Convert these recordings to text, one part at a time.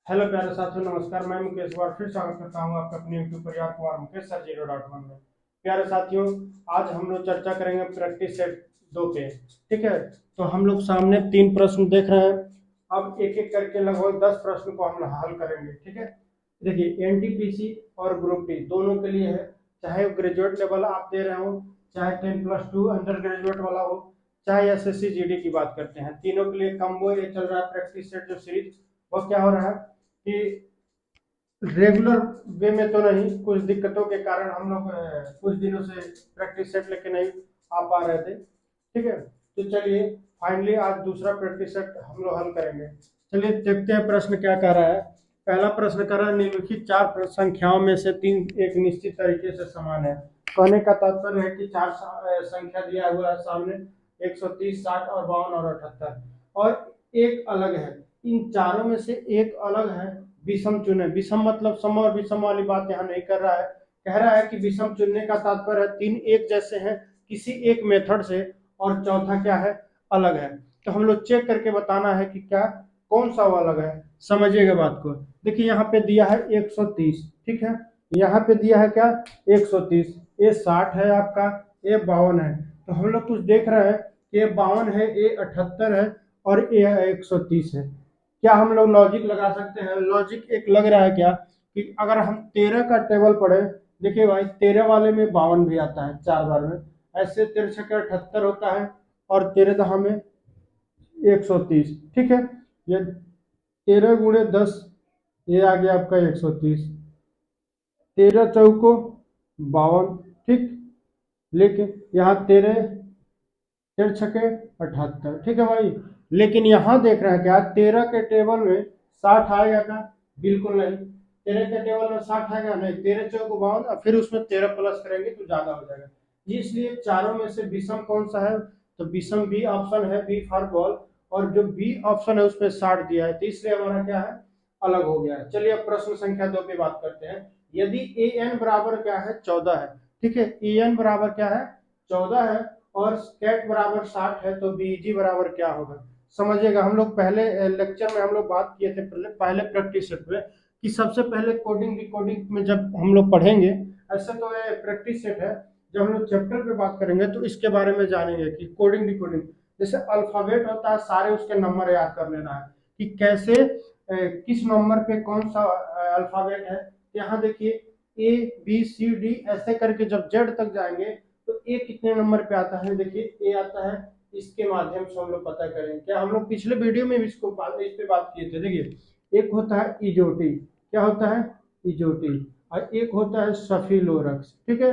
Hello प्यारे साथियों, नमस्कार। मैं मुकेश बार फिर स्वागत करता हूं आपका अपने यूट्यूब परिवार कुमार मुकेश सर 0.1 में। प्यारे साथियों, आज हम लोग चर्चा करेंगे प्रैक्टिस सेट 2 पे। ठीक है, तो हम लोग सामने 3 प्रश्न देख रहे हैं। अब एक एक करके लगभग 10 प्रश्न को हम हल करेंगे। ठीक है, देखिए एनटीपीसी और ग्रुप डी दोनों के लिए है। चाहे ग्रेजुएट लेवल आप दे रहे हो, चाहे 10+2 अंडर ग्रेजुएट वाला हो, चाहे एसएससी जीडी की बात करते हैं, तीनों के लिए कम्बो ये चल रहा है प्रैक्टिस सेट जो सीरीज। वो क्या हो रहा है कि रेगुलर वे में तो नहीं, कुछ दिक्कतों के कारण हम लोग कुछ दिनों से प्रैक्टिस सेट लेके नहीं आ पा रहे थे। ठीक है, तो चलिए फाइनली आज दूसरा प्रैक्टिस सेट हम लोग हल करेंगे। चलिए देखते हैं प्रश्न क्या कह रहा है। पहला प्रश्न कह रहा है निम्नलिखित 4 संख्याओं में से 3 एक निश्चित तरीके से समान है। कहने का तात्पर्य है कि 4 संख्या दिया हुआ है सामने, 130, 60 और 52 और 78, और एक अलग है। इन चारों में से एक अलग है, विषम चुने। विषम मतलब सम और विषम वाली बात यहाँ नहीं कर रहा है। कह रहा है कि विषम चुनने का तात्पर्य है 3 एक जैसे हैं किसी एक मेथड से, और चौथा क्या है, अलग है। तो हम लोग चेक करके बताना है कि क्या कौन सा वो अलग है। समझिएगा बात को। देखिए यहाँ पे दिया है 130। ठीक है, यहाँ पे दिया है क्या, 130। ये 60 है आपका, ये 52 है। तो हम लोग कुछ देख रहे हैं कि ये 52 है, ये 78 है, और ये 130 है। क्या हम लोग लॉजिक लगा सकते हैं? लॉजिक एक लग रहा है क्या कि अगर हम 13 का टेबल पढ़े, देखिए भाई 13 वाले में 52 भी आता है 4 बार में, ऐसे 13 छक्के 78 होता है, और 13 दहा में 130। ठीक है, ये 13 गुणे 10, ये आ गया आपका 130। 13 चौको 52। ठीक, लेकिन यहाँ 13 13 छक्के 78। ठीक है भाई, लेकिन यहाँ देख रहे हैं क्या 13 के टेबल में 60 आएगा क्या? बिल्कुल नहीं। 13 के टेबल में 60 आएगा नहीं। 13 चौक 52 और फिर उसमें 13 प्लस करेंगे तो ज्यादा हो जाएगा। इसलिए चारों में से विषम कौन सा है? तो विषम बी ऑप्शन है, बी फॉर बॉल। और जो बी ऑप्शन है उसमें 60 दिया है, तो इसलिए हमारा क्या है, अलग हो गया है। चलिए अब प्रश्न संख्या 2 पे बात करते हैं। यदि ए एन बराबर क्या है, 14 है। ठीक है, ए एन बराबर क्या है, 14 है, और कैट बराबर 60 है, तो बीजी बराबर क्या होगा? समझिएगा, हम लोग पहले लेक्चर में हम लोग बात किए थे, पहले प्रैक्टिस सेट में, कि सबसे पहले कोडिंग डिकोडिंग में जब हम लोग पढ़ेंगे, ऐसे तो ये प्रैक्टिस सेट है, जब हम लोग चैप्टर पे बात करेंगे तो इसके बारे में जानेंगे कि कोडिंग डिकोडिंग। जैसे अल्फाबेट होता है, सारे उसके नंबर याद कर लेना है कि कैसे किस नंबर पे कौन सा अल्फाबेट है। यहाँ देखिए ए बी सी डी ऐसे करके जब जेड तक जाएंगे तो ए कितने नंबर पे आता है, देखिए ए आता है। इसके माध्यम से हम लोग पता करेंगे। क्या हम लोग पिछले वीडियो में भी इस पे बात किए थे। देखिए एक होता है इजोटी, क्या होता है, इजोटी, और एक होता है सफीलोरक्स। ठीक है,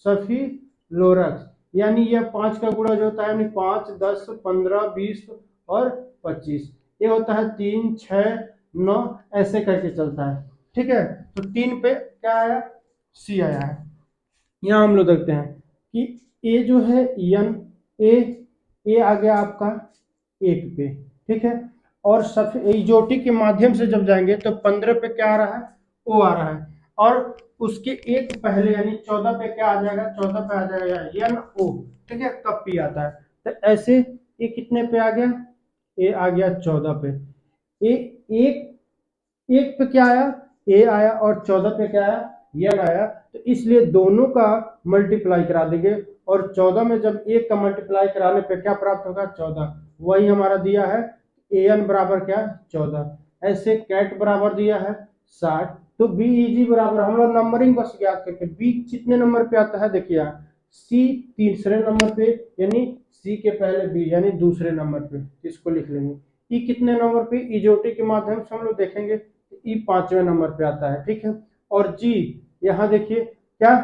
सफीलोरक्स, यानी ये 5 का गुणा जो होता है, यानी 5, 10, 15, 20 और 25। ये होता है 3, 6, 9 ऐसे करके चलता है। ठीक है, तो 3 पे क्या आया, सी आया है। यहाँ हम लोग देखते हैं कि ए जो है यन, ए ए आ गया आपका 1 पे। ठीक है, और इजोटी के माध्यम से जब जाएंगे तो 15 पे क्या आ रहा है, ओ आ रहा है, और उसके एक पहले यानी 14 पे क्या आ जाएगा, 14 पे आ जाएगा यन ओ। ठीक है, तब पी आता है। तो ऐसे ए कितने पे आ गया, ए आ गया 14 पे। ए एक एक पे क्या आया, ए आया, और 14 पे क्या आया, यन आया। तो इसलिए दोनों का मल्टीप्लाई करा देंगे, और 14 में जब एक का मल्टीप्लाई कराने पे क्या प्राप्त होगा, 14। वही हमारा दिया है, ए एन बराबर क्या, 14। ऐसे कैट बराबर दिया है 60। तो बी इजी बराबर, हम लोग नंबरिंग बस याद करके, बी कितने नंबर पे आता है, देखिए यहाँ सी तीसरे नंबर पे, यानी सी के पहले बी यानी दूसरे नंबर पे, इसको लिख लेंगे। ई कितने नंबर पे, इजोटी के माध्यम से हम लोग देखेंगे, ई 5वें नंबर पे आता है। ठीक है, और जी यहाँ देखिए क्या,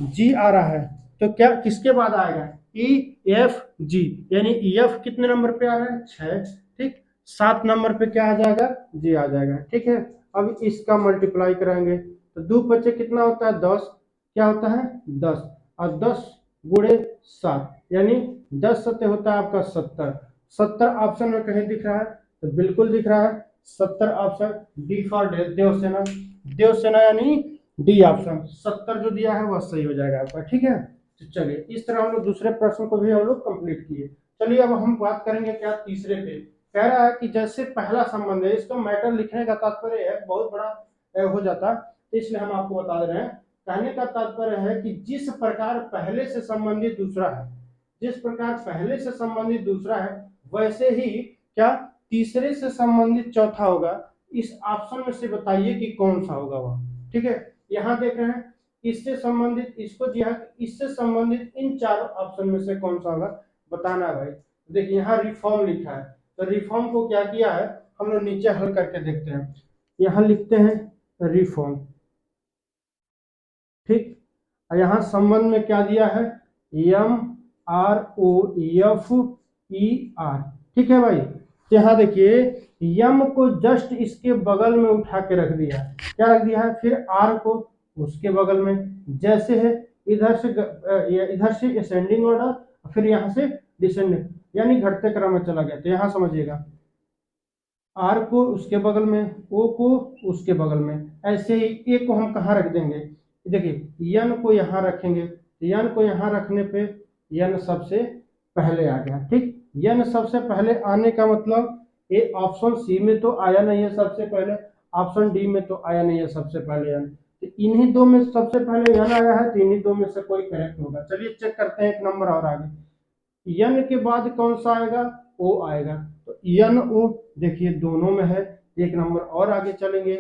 जी आ रहा है, तो क्या किसके बाद आएगा, ई एफ जी, यानी ई एफ कितने नंबर पे आ रहा है, 6। ठीक, 7 नंबर पे क्या आ जाएगा, जी आ जाएगा। ठीक है, अब इसका मल्टीप्लाई कराएंगे तो 2 बच्चे कितना होता है, 10। क्या होता है, 10, और 10 गुणे 7, यानी 10 सत्य होता है आपका 70। 70 ऑप्शन में कहीं दिख रहा है, तो बिल्कुल दिख रहा है, 70 option D for Devsena. Devsena यानी डी ऑप्शन, 70 जो दिया है वह सही हो जाएगा आपका। ठीक है, तो चलिए इस तरह हम लोग दूसरे प्रश्न को भी हम लोग कंप्लीट किए। चलिए अब हम बात करेंगे क्या, तीसरे पे। कह रहा है कि जैसे पहला संबंध है, इसको मैटर लिखने का तात्पर्य है बहुत बड़ा हो जाता, तो इसलिए हम आपको बता दे रहे हैं। कहने का तात्पर्य है कि जिस प्रकार पहले से संबंधित दूसरा है, जिस प्रकार पहले से संबंधित दूसरा है, वैसे ही क्या तीसरे से संबंधित चौथा होगा। इस ऑप्शन में से बताइए कि कौन सा होगा वह। ठीक है, यहाँ देख रहे हैं इससे संबंधित, इसको दिया इससे संबंधित इन चारों ऑप्शन में से कौन सा होगा बताना है भाई। देखिए यहाँ रिफॉर्म लिखा है, तो रिफॉर्म को क्या किया है हम लोग नीचे हल करके देखते हैं। यहाँ लिखते हैं रिफॉर्म, ठीक। यहाँ संबंध में क्या दिया है, MROFER, ठीक है भाई। यहाँ देखिए यम को जस्ट इसके बगल में उठा के रख दिया, क्या रख दिया है, फिर आर को उसके बगल में, जैसे है इधर से असेंडिंग ऑर्डर, फिर यहाँ से डिसेंडिंग, यानी घटते क्रम में चला गया। तो यहाँ समझिएगा आर को उसके बगल में, ओ को उसके बगल में, ऐसे ही ए को हम कहाँ रख देंगे, देखिए यन को यहाँ रखेंगे, यन को यहाँ रखने पे यन सबसे पहले आ गया, ठीक। यन सबसे पहले आने का मतलब ये ऑप्शन सी में तो आया नहीं है सबसे पहले, ऑप्शन डी में तो आया नहीं है सबसे पहले यन, तो इन्हीं दो में सबसे पहले यन आया है, तो इन्हीं दो में से कोई करेक्ट होगा। चलिए चेक करते हैं एक नंबर और आगे, यन के बाद कौन सा आएगा, ओ आएगा, तो यन ओ देखिए दोनों में है। एक नंबर और आगे चलेंगे,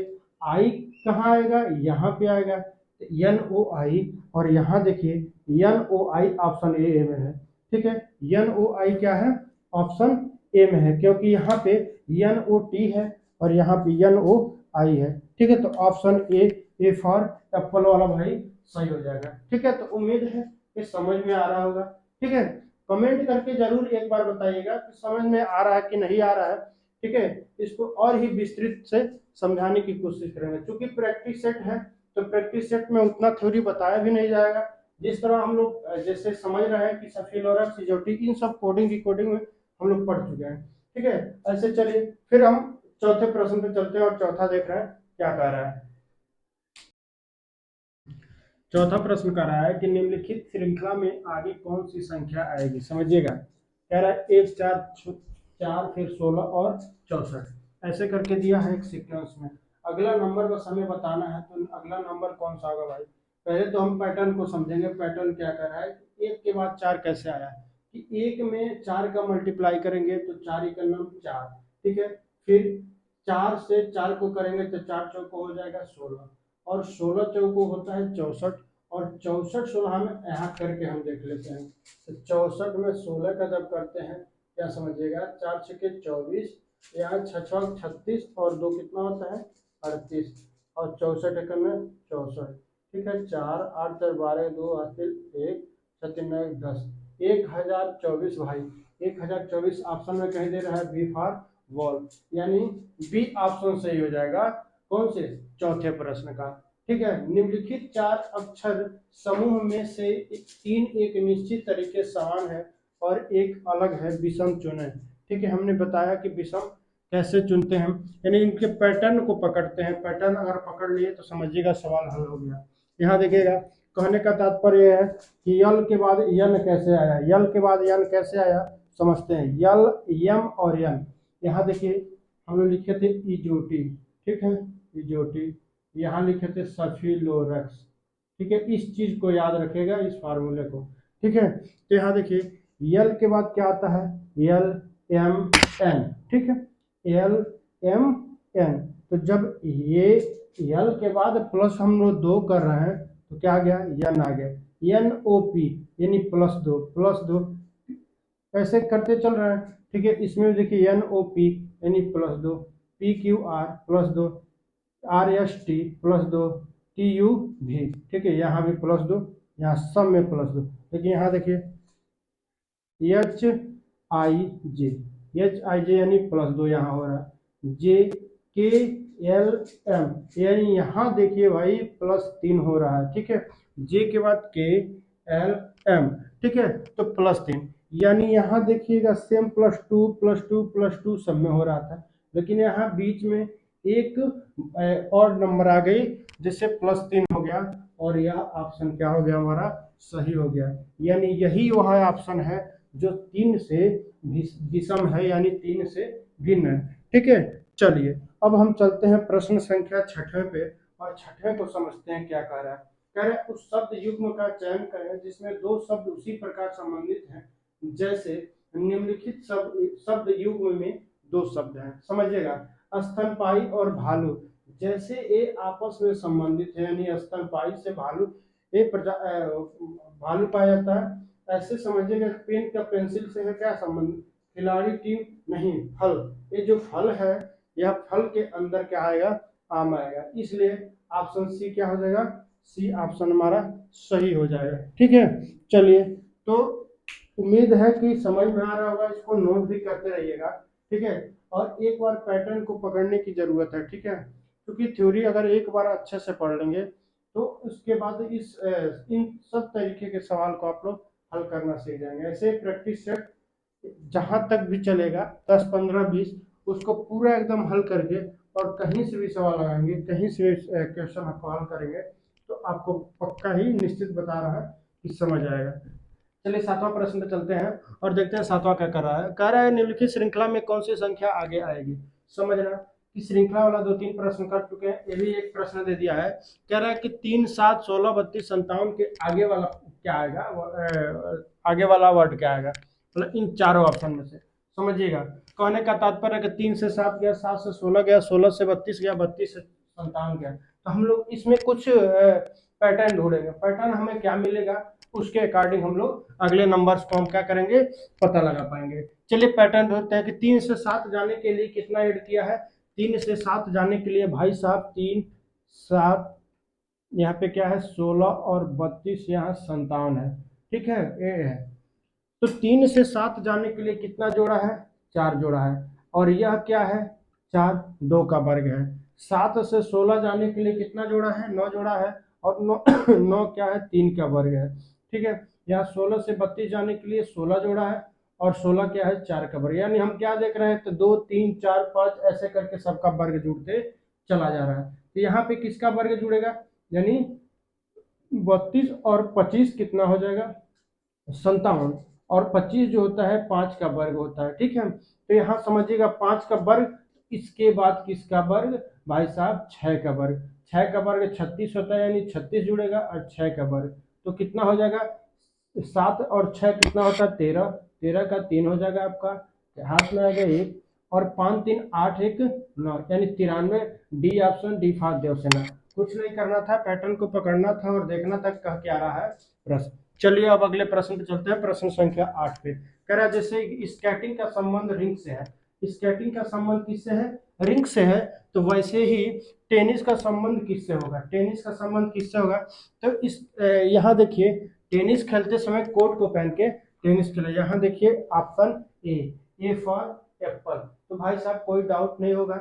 आई कहाँ आएगा, यहाँ पे आएगा, तो यन ओ आई, और यहाँ देखिए यन ओ आई ऑप्शन ए में है, ठीक है। यन ओ आई क्या है, ऑप्शन ए में है, क्योंकि यहाँ पे यन ओ टी है और यहाँ पे यन ओ आई है, ठीक है। तो ऑप्शन ए फॉर एप्पल वाला भाई सही हो जाएगा, ठीक है। तो उम्मीद है कि समझ में आ रहा होगा, ठीक है। कमेंट करके जरूर एक बार बताइएगा कि समझ में आ रहा है कि नहीं आ रहा है, ठीक है। इसको और ही विस्तृत से समझाने की कोशिश करेंगे, क्योंकि प्रैक्टिस सेट है तो प्रैक्टिस सेट में उतना थ्योरी बताया भी नहीं जाएगा। जिस तरह हम लोग जैसे समझ रहे हैं कि सफिलोरस सिजोटिक इन सब कोडिंग की कोडिंग में हम लोग पढ़ चुके हैं, ठीक है। ऐसे चलिए फिर हम चौथे प्रश्न पे चलते हैं और चौथा देख रहे हैं क्या कह रहा है। चौथा प्रश्न कह रहा है कि निम्नलिखित श्रृंखला में आगे कौन सी संख्या आएगी, समझिएगा। कह रहा है 1 4 4 फिर 16 और 64, ऐसे करके दिया है एक सीक्वेंस में। अगला नंबर बस हमें बताना है, तो अगला नंबर कौन सा होगा भाई। पहले तो हम पैटर्न को समझेंगे, पैटर्न क्या कर रहा है, एक के बाद 4 कैसे आया है, कि एक में 4 का मल्टीप्लाई करेंगे तो 4 का नाम 4, ठीक है। फिर 4 से 4 को करेंगे तो 4 चौको हो जाएगा 16, और 16 चौको होता है 64, और 64 16 में यहाँ करके हम देख लेते हैं। तो 64 में 16 का जब करते हैं क्या समझिएगा, 4 छके 24, यहाँ 6 36 और 2 कितना होता है 38, और 64 एक में 64, ठीक है। 4 8 4 12 2 8 1 7 9 10, 1024 भाई, 1024 ऑप्शन में कहीं दे रहा है बी फॉर वॉल, यानी बी ऑप्शन सही हो जाएगा कौन से, चौथे प्रश्न का, ठीक है। निम्नलिखित 4 अक्षर समूह में से 3 एक निश्चित तरीके समान है और एक अलग है, विषम चुने, ठीक है। हमने बताया कि विषम कैसे चुनते हैं, यानी इनके पैटर्न को पकड़ते हैं, पैटर्न अगर पकड़ लिए तो समझिएगा सवाल हल हो गया। यहाँ देखिएगा कहने का तात्पर्य है कि यल के बाद यन कैसे आया, यल के बाद यन कैसे आया समझते हैं। यल यम और यन, यहाँ देखिए हम लोग लिखे थे इजोटी, ठीक है, इजोटी, यहाँ लिखे थे सफिलोरक्स, ठीक है। इस चीज को याद रखेगा, इस फार्मूले को, ठीक है। तो यहाँ देखिए यल के बाद क्या आता है, यल एम एन, ठीक है, एल एम एन। तो जब ये यल के बाद प्लस हम लोग 2 कर रहे हैं तो क्या आ गया, यन आ गया, एन ओ पी, यानी +2 ऐसे करते चल रहे हैं, ठीक है। इसमें देखिए एन ओ पी यानी +2, P Q R +2, R S T +2, T U भी, ठीक है, यहाँ भी +2, यहाँ सब में +2। लेकिन यहाँ देखिए H I J, H I जे यानी +2 यहाँ हो रहा है, जे के एल एम, यानी यहाँ देखिए भाई +3 हो रहा है, ठीक है। जे के बाद के एल एम, ठीक है, तो +3, यानी यहाँ देखिएगा सेम +2 सब में हो रहा था, लेकिन यहाँ बीच में एक और नंबर आ गई जिससे +3 हो गया, और यह ऑप्शन क्या हो गया हमारा, सही हो गया। यानी यही वह ऑप्शन है जो 3 से विषम है, यानी 3 से भिन्न है। ठीक है, चलिए अब हम चलते हैं प्रश्न संख्या 6 पे, और 6 को समझते हैं क्या कह रहा है। कह रहे हैं उस शब्द युग्म का चयन करें जिसमें दो शब्द उसी प्रकार संबंधित हैं जैसे निम्नलिखित शब्द युग्म में दो शब्द हैं। समझिएगा, स्तनपाई और भालू जैसे ये आपस में संबंधित है, यानी स्तनपाई से भालू भालू पाया जाता है, ऐसे समझिएगा। पेन का पेंसिल से है क्या संबंध, खिलाड़ी टीम नहीं, फल, ये जो फल है यह फल के अंदर क्या आएगा, आम आएगा, इसलिए ऑप्शन सी क्या हो जाएगा, सी ऑप्शन हमारा सही हो जाएगा। ठीक है, चलिए तो उम्मीद है कि समझ में आ रहा होगा, इसको नोट भी करते रहिएगा। ठीक है, और एक बार पैटर्न को पकड़ने की जरूरत है। ठीक है, क्योंकि थ्योरी अगर एक बार अच्छे से पढ़ लेंगे तो उसके बाद इन सब तरीके के सवाल को आप लोग हल करना सीख जाएंगे। ऐसे प्रैक्टिस सेट जहां तक भी चलेगा 10 15 20 उसको पूरा एकदम हल करके, और कहीं से भी सवाल लगाएंगे, कहीं से भी क्वेश्चन आपको हल करेंगे तो आपको पक्का ही निश्चित बता रहा है कि समझ आएगा। चलिए 7वां प्रश्न पे चलते हैं और देखते हैं 7वां क्या कर रहा है। कह रहा है निम्नलिखित श्रृंखला में कौन सी संख्या आगे आएगी। समझना कि श्रृंखला वाला 2-3 प्रश्न कर चुके हैं, ये भी एक प्रश्न दे दिया है। कह रहा है कि 3 7 16 32 57 के आगे वाला क्या आएगा, आगे वाला वर्ड क्या आएगा, मतलब इन चारों ऑप्शन में से। समझिएगा, कहने का तात्पर्य है कि 3 से 7 गया, 7 से 16 गया, 16 से 32 गया, 32 से 57 गया, तो हम लोग इसमें कुछ पैटर्न ढूंढेंगे। पैटर्न हमें क्या मिलेगा उसके अकॉर्डिंग हम लोग अगले नंबर्स को हम क्या करेंगे, पता लगा पाएंगे। चलिए पैटर्न ढूंढते हैं कि 3 से 7 जाने के लिए कितना ऐड किया है। 3 से 7 जाने के लिए भाई साहब 3 7 यहाँ पे क्या है 16 और 32 यहाँ 57 है। ठीक है, ये है। तो 3 से 7 जाने के लिए कितना जोड़ा है, 4 जोड़ा है, और यह क्या है 4, 2 का वर्ग है। 7 से 16 जाने के लिए कितना जोड़ा है, 9 जोड़ा है, और 9 9 क्या है 3 का वर्ग है। ठीक है, यहाँ 16 से 32 जाने के लिए 16 जोड़ा है, और 16 क्या है 4 का वर्ग, यानी हम क्या देख रहे हैं, तो 2 3 4 5 ऐसे करके सबका वर्ग जुड़ते चला जा रहा है। तो यहाँ पे किसका वर्ग जुड़ेगा, यानी 32 और 25 कितना हो जाएगा 57, और 25 जो होता है 5 का वर्ग होता है। ठीक है, तो यहाँ समझिएगा 5 का वर्ग, इसके बाद किसका वर्ग भाई साहब 6 का वर्ग, 6 का वर्ग 36 होता है, यानी 36 जुड़ेगा, और 6 का वर्ग तो कितना हो जाएगा, 7 और 6 कितना होता है 13, 13 का 3 हो जाएगा आपका, हाथ में आएगा 1, और 5 3 8 1 9, यानी 93। D option, D for Devsena. कुछ नहीं करना था, पैटर्न को पकड़ना था और देखना था कह क्या रहा है प्रश्न। चलिए अब अगले प्रश्न पे चलते हैं, प्रश्न संख्या 8 पे। कह रहा है जैसे स्केटिंग का संबंध रिंग से है, स्केटिंग का संबंध किससे है, रिंग से है, तो वैसे ही टेनिस का संबंध किससे होगा, टेनिस का संबंध किससे होगा। तो इस यहाँ देखिए, टेनिस खेलते समय कोर्ट को पहन के टेनिस खेला, यहाँ देखिए ऑप्शन ए फॉर एप्पल, तो भाई साहब कोई डाउट नहीं होगा।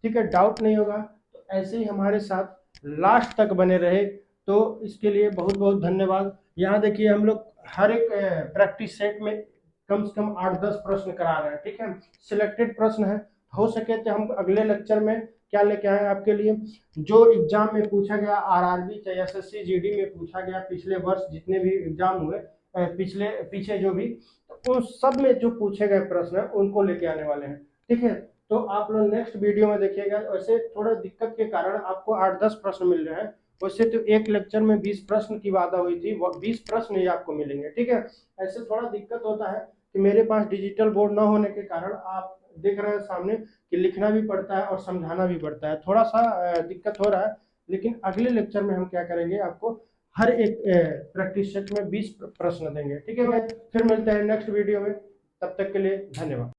ठीक है, डाउट नहीं होगा, तो ऐसे ही हमारे साथ लास्ट तक बने रहे, तो इसके लिए बहुत बहुत धन्यवाद। यहाँ देखिए हम लोग हर एक प्रैक्टिस सेट में कम से कम 8-10 प्रश्न करा रहे हैं। ठीक है, सिलेक्टेड प्रश्न है, हो सके तो हम अगले लेक्चर में क्या लेके आए आपके लिए, जो एग्जाम में पूछा गया, आरआरबी चाहे एसएससी जीडी में पूछा गया, पिछले वर्ष जितने भी एग्जाम हुए पीछे जो भी, तो उन सब में जो पूछे गए प्रश्न है उनको लेके आने वाले हैं। ठीक है, तो आप लोग नेक्स्ट वीडियो में देखिएगा। वैसे थोड़ा दिक्कत के कारण आपको 8-10 प्रश्न मिल रहे हैं, वैसे तो एक लेक्चर में 20 प्रश्न की वादा हुई थी, 20 प्रश्न ही आपको मिलेंगे। ठीक है, ऐसे थोड़ा दिक्कत होता है कि मेरे पास डिजिटल बोर्ड ना होने के कारण आप देख रहे हैं सामने कि लिखना भी पड़ता है और समझाना भी पड़ता है, थोड़ा सा दिक्कत हो रहा है। लेकिन अगले लेक्चर में हम क्या करेंगे, आपको हर एक प्रैक्टिस सेट में 20 प्रश्न देंगे। ठीक है भाई, फिर मिलते हैं नेक्स्ट वीडियो में, तब तक के लिए धन्यवाद।